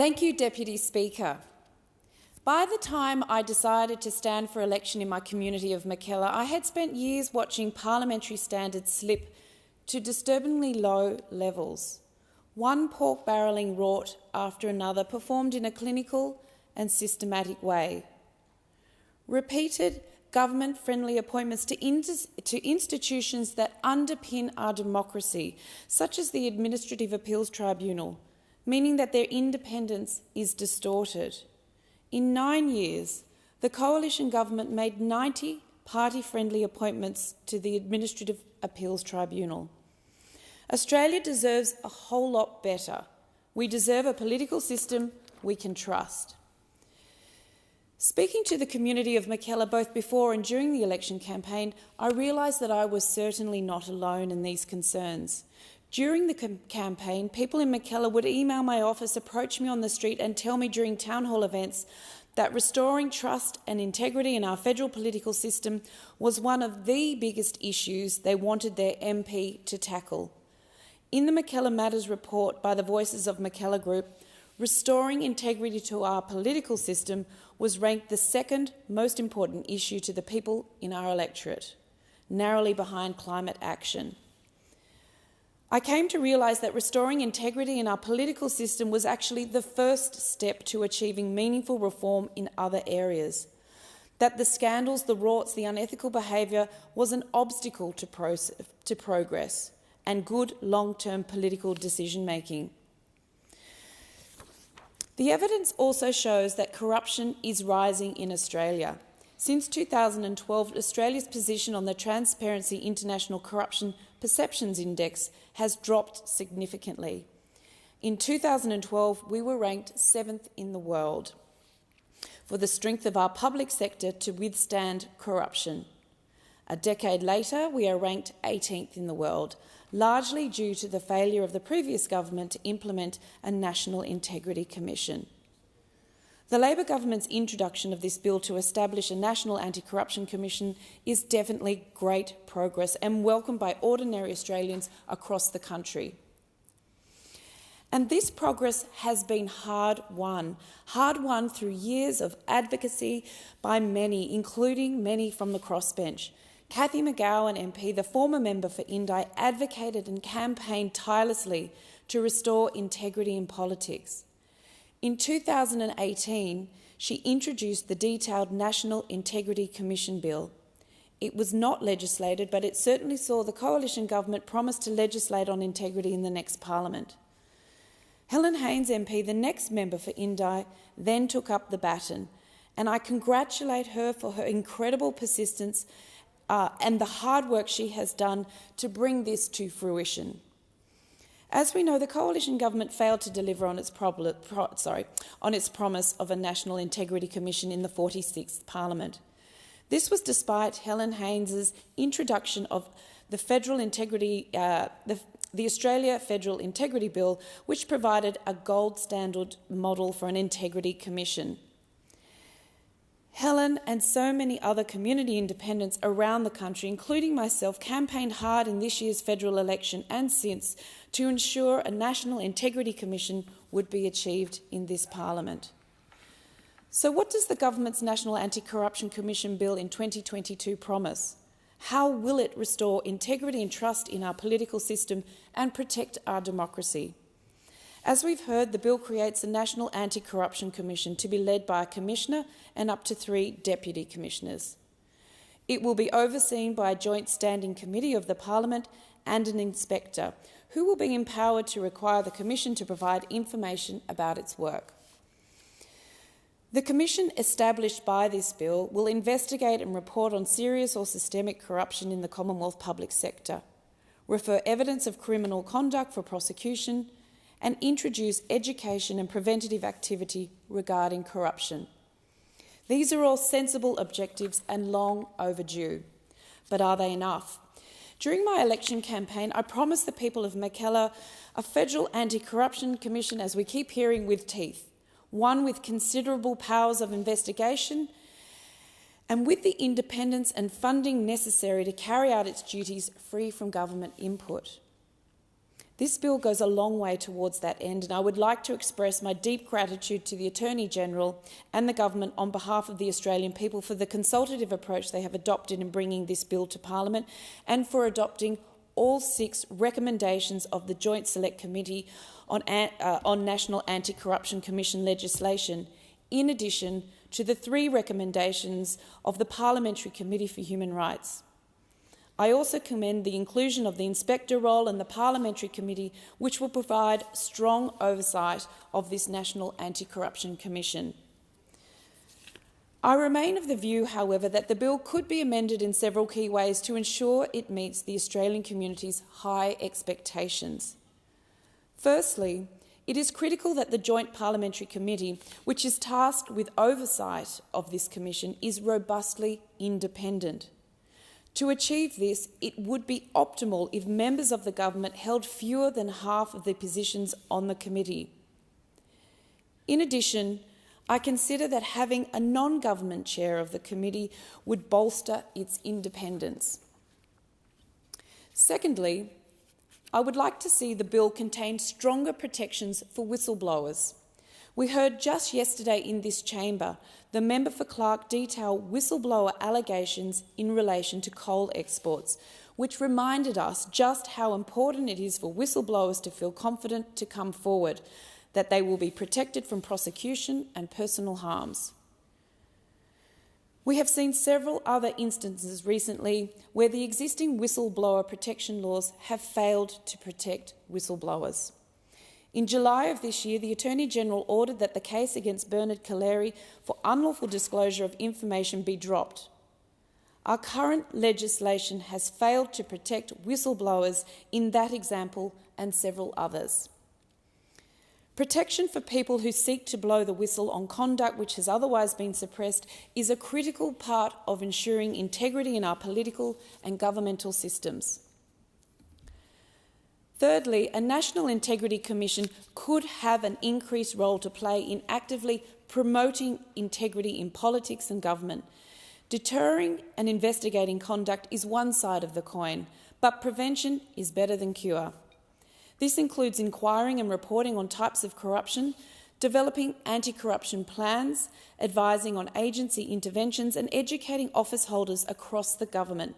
Thank you, Deputy Speaker. By the time I decided to stand for election in my community of Mackellar, I had spent years watching parliamentary standards slip to disturbingly low levels. One pork barrelling rort after another performed in a clinical and systematic way. Repeated government-friendly appointments to institutions that underpin our democracy, such as the Administrative Appeals Tribunal, meaning that their independence is distorted. In 9 years, the coalition government made 90 party-friendly appointments to the Administrative Appeals Tribunal. Australia deserves a whole lot better. We deserve a political system we can trust. Speaking to the community of Mackellar both before and during the election campaign, I realised that I was certainly not alone in these concerns. During the campaign, people in Mackellar would email my office, approach me on the street and tell me during town hall events that restoring trust and integrity in our federal political system was one of the biggest issues they wanted their MP to tackle. In the Mackellar Matters report by the Voices of Mackellar Group, restoring integrity to our political system was ranked the second most important issue to the people in our electorate, narrowly behind climate action. I came to realise that restoring integrity in our political system was actually the first step to achieving meaningful reform in other areas, that the scandals, the rorts, the unethical behaviour was an obstacle to progress and good long-term political decision-making. The evidence also shows that corruption is rising in Australia. Since 2012, Australia's position on the Transparency International Corruption Perceptions Index has dropped significantly. In 2012, we were ranked 7th in the world for the strength of our public sector to withstand corruption. A decade later, we are ranked 18th in the world, largely due to the failure of the previous government to implement a National Integrity Commission. The Labor government's introduction of this bill to establish a National Anti-Corruption Commission is definitely great progress and welcomed by ordinary Australians across the country. And this progress has been hard-won through years of advocacy by many, including many from the crossbench. Cathy McGowan MP, the former member for Indi, advocated and campaigned tirelessly to restore integrity in politics. In 2018, she introduced the detailed National Integrity Commission Bill. It was not legislated, but it certainly saw the coalition government promise to legislate on integrity in the next parliament. Helen Haines MP, the next member for Indi, then took up the baton, and I congratulate her for her incredible persistence and the hard work she has done to bring this to fruition. As we know, the coalition government failed to deliver on its promise of a National Integrity Commission in the 46th Parliament. This was despite Helen Haines's introduction of the Australia Federal Integrity Bill, which provided a gold standard model for an integrity commission. Helen and so many other community independents around the country, including myself, campaigned hard in this year's federal election and since to ensure a National Integrity Commission would be achieved in this parliament. So what does the government's National Anti-Corruption Commission Bill in 2022 promise? How will it restore integrity and trust in our political system and protect our democracy? As we've heard, the bill creates a National Anti-Corruption Commission to be led by a commissioner and up to 3 deputy commissioners. It will be overseen by a joint standing committee of the Parliament and an inspector, who will be empowered to require the Commission to provide information about its work. The Commission established by this bill will investigate and report on serious or systemic corruption in the Commonwealth public sector, refer evidence of criminal conduct for prosecution, and introduce education and preventative activity regarding corruption. These are all sensible objectives and long overdue. But are they enough? During my election campaign, I promised the people of Mackellar a federal anti-corruption commission, as we keep hearing, with teeth, one with considerable powers of investigation and with the independence and funding necessary to carry out its duties free from government input. This bill goes a long way towards that end, and I would like to express my deep gratitude to the Attorney-General and the Government on behalf of the Australian people for the consultative approach they have adopted in bringing this bill to Parliament and for adopting all 6 recommendations of the Joint Select Committee on National Anti-Corruption Commission legislation, in addition to the 3 recommendations of the Parliamentary Committee for Human Rights. I also commend the inclusion of the inspector role in the Parliamentary Committee, which will provide strong oversight of this National Anti-Corruption Commission. I remain of the view, however, that the bill could be amended in several key ways to ensure it meets the Australian community's high expectations. Firstly, it is critical that the Joint Parliamentary Committee, which is tasked with oversight of this commission, is robustly independent. To achieve this, it would be optimal if members of the government held fewer than half of the positions on the committee. In addition, I consider that having a non-government chair of the committee would bolster its independence. Secondly, I would like to see the bill contain stronger protections for whistleblowers. We heard just yesterday in this chamber the member for Clark detail whistleblower allegations in relation to coal exports, which reminded us just how important it is for whistleblowers to feel confident to come forward, that they will be protected from prosecution and personal harms. We have seen several other instances recently where the existing whistleblower protection laws have failed to protect whistleblowers. In July of this year, the Attorney-General ordered that the case against Bernard Collaery for unlawful disclosure of information be dropped. Our current legislation has failed to protect whistleblowers in that example and several others. Protection for people who seek to blow the whistle on conduct which has otherwise been suppressed is a critical part of ensuring integrity in our political and governmental systems. Thirdly, a National Integrity Commission could have an increased role to play in actively promoting integrity in politics and government. Deterring and investigating conduct is one side of the coin, but prevention is better than cure. This includes inquiring and reporting on types of corruption, developing anti-corruption plans, advising on agency interventions and educating office holders across the government.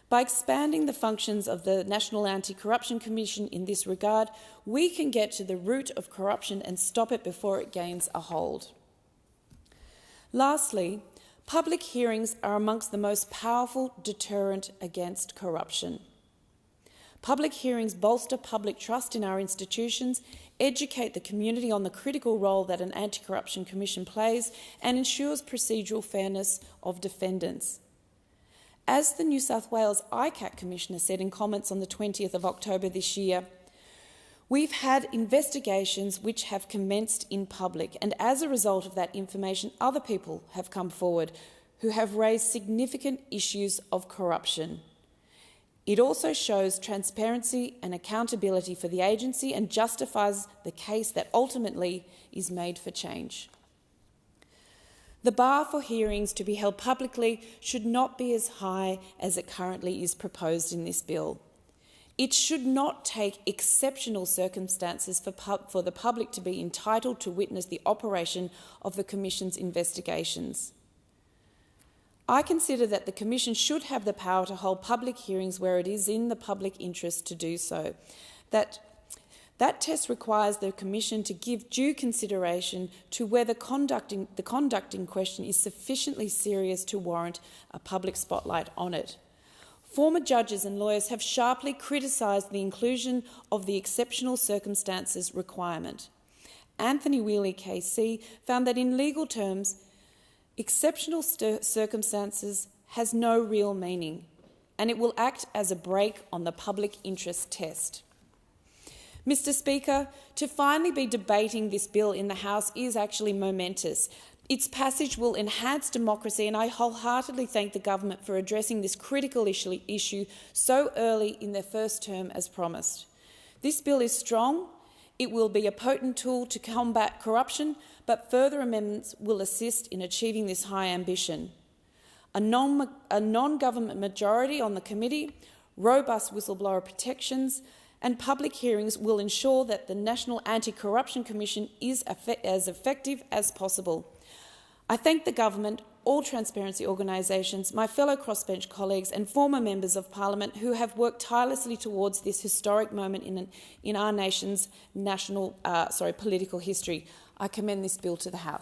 By expanding the functions of the National Anti-Corruption Commission in this regard, we can get to the root of corruption and stop it before it gains a hold. Lastly, public hearings are amongst the most powerful deterrent against corruption. Public hearings bolster public trust in our institutions, educate the community on the critical role that an anti-corruption commission plays, and ensures procedural fairness of defendants. As the New South Wales ICAC Commissioner said in comments on the 20th of October this year, we've had investigations which have commenced in public, and as a result of that information, other people have come forward who have raised significant issues of corruption. It also shows transparency and accountability for the agency and justifies the case that ultimately is made for change. The bar for hearings to be held publicly should not be as high as it currently is proposed in this bill. It should not take exceptional circumstances for the public to be entitled to witness the operation of the Commission's investigations. I consider that the Commission should have the power to hold public hearings where it is in the public interest to do so. That test requires the Commission to give due consideration to whether the conduct in question is sufficiently serious to warrant a public spotlight on it. Former judges and lawyers have sharply criticised the inclusion of the exceptional circumstances requirement. Anthony Wheely KC found that in legal terms, exceptional circumstances has no real meaning, and it will act as a brake on the public interest test. Mr. Speaker, to finally be debating this bill in the House is actually momentous. Its passage will enhance democracy, and I wholeheartedly thank the government for addressing this critical issue so early in their first term as promised. This bill is strong. It will be a potent tool to combat corruption, but further amendments will assist in achieving this high ambition. A non-government majority on the committee, robust whistleblower protections, and public hearings will ensure that the National Anti-Corruption Commission is as effective as possible. I thank the government, all transparency organisations, my fellow crossbench colleagues and former members of Parliament who have worked tirelessly towards this historic moment in our nation's political history. I commend this bill to the House.